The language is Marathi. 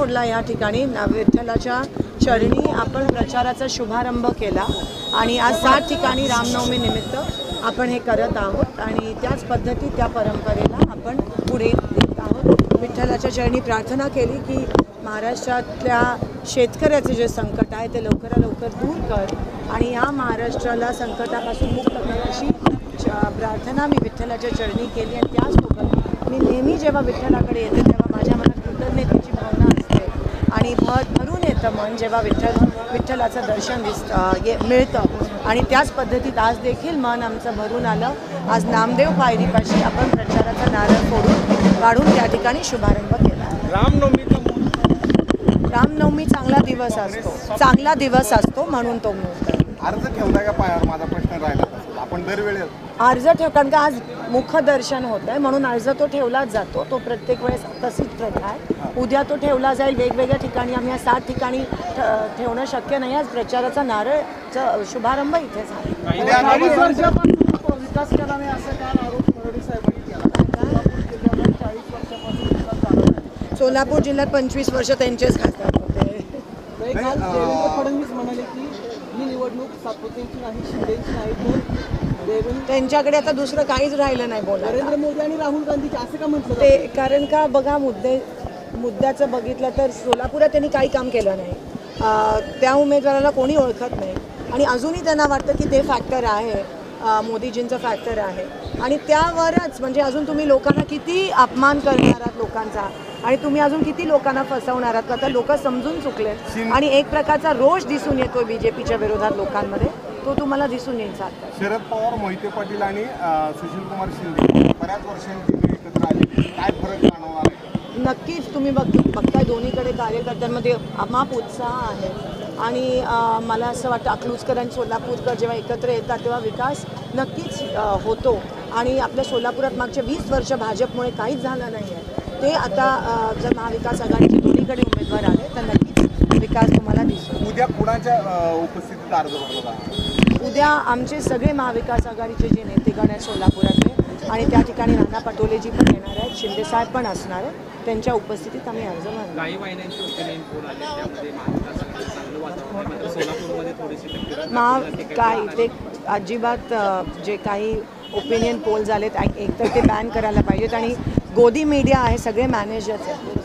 रोडला या ठिकाणी विठ्ठलाच्या चरणी आपण प्रचाराचा शुभारंभ केला आणि आज 7 ठिकाणी रामनवमी निमित्त आपण हे करत आहोत आणि त्याच पद्धती त्या परंपरेला आपण पुढे देत आहोत। विठ्ठलाच्या चरणी प्रार्थना केली की महाराष्ट्रातल्या शेतकऱ्याचे जे संकट आहे ते लवकरात लवकर दूर कर आणि या महाराष्ट्राला संकटापासून मुक्त कर अशी प्रार्थना मी विठ्ठलाच्या चरणी केली। आणि त्याचसोबत मी नेहमी जेव्हा विठ्ठलाकडे येते तेव्हा माझ्या मनात कृतज्ञतेची भावना असते आणि भरून येतं मन जेव्हा विठ्ठलाचं दर्शन मिळतं आणि त्याच पद्धतीत आज देखील मन आमचं भरून आलं। आज नामदेव पायरीपाशी आपण प्रचाराचा नारळ काढून त्या ठिकाणी शुभारंभ केला। रामनवमी चांगला दिवस असतो म्हणून तो अर्ज ठेवलाय का पायावर? माझा प्रश्न राहिला आपण दरवेळेस अर्ज कारण का आज मुखदर्शन होत आहे म्हणून अर्ज तो ठेवलाच जातो। तो प्रत्येक वेळेस तशीच प्रथा आहे। उद्या तो ठेवला जाईल वेगवेगळ्या ठिकाणी। आम्ही या 7 ठिकाणी ठेवणं शक्य नाही। आज प्रचाराचा नारळचा शुभारंभ इथे झाला। विकास केला नाही असं काय आरोप फडणवीस साहेबांनी केला। सोलापूर जिल्ह्यात 25 वर्ष त्यांचेच खासदार होते। देवेंद्र फडणवीस म्हणाले की ही निवडणूक सातपुतेची नाही, शिंदेची नाही, तर त्यांच्याकडे आता दुसरं काहीच राहिलं नाही बोला। नरेंद्र मोदी आणि राहुल गांधी असं का म्हटलं ते कारण का बघा मुद्द्याचं बघितलं तर सोलापुरात त्यांनी काही काम केलं नाही। त्या उमेदवाराला कोणी ओळखत नाही आणि अजूनही त्यांना वाटतं की ते फॅक्टर आहे, मोदीजींचं फॅक्टर आहे आणि त्यावरच म्हणजे अजून तुम्ही लोकांना किती अपमान करणार आहात लोकांचा आणि तुम्ही अजून किती लोकांना फसवणार आहात। आता लोक समजून चुकले आणि एक प्रकारचा रोष दिसून येतोय बीजेपीच्या विरोधात लोकांमध्ये, तो तुम्हाला दिसून येईल। शरद पवार, मोहिते पाटील आणि सुशीलकुमार शिंदे बऱ्याच वर्षांपूर्वी एकत्र आले, काय फरक जाणवणार आहे? नक्कीच तुम्ही बघताय दोन्हीकडे कार्यकर्त्यांमध्ये अमाप उत्साह आहे आणि मला असं वाटतं अकलूजकर आणि सोलापूरकर जेव्हा एकत्र येतात तेव्हा विकास नक्कीच होतो आणि आपल्या सोलापुरात मागच्या 20 वर्ष भाजपमुळे काहीच झालं नाही आहे। ते आता जर महाविकास आघाडीचे दोन्हीकडे उमेदवार आले तर नक्कीच विकास तुम्हाला दिसतो। उद्या कुणाच्या उपस्थितीत अर्ज भरला? उद्या आमचे सगळे महाविकास आघाडीचे जे नेतेगण आहेत सोलापुरातले आणि त्या ठिकाणी राणा पटोलेजी पण येणार आहेत, शिंदेसाहेब पण असणार आहेत, त्यांच्या उपस्थितीत आम्ही अर्ज भरणार। काही महिन्यांची ओपिनियन पोल आले त्यामध्ये महाविकास आघाडी चांगलं वातावरण आहे, सोलापूरमध्ये थोडीशी काय ते अजिबात जे काही ओपिनियन पोल झालेत एकतर ते बॅन करायला पाहिजेत आणि गोदी मीडिया आहे सगळे मॅनेजर्स आहेत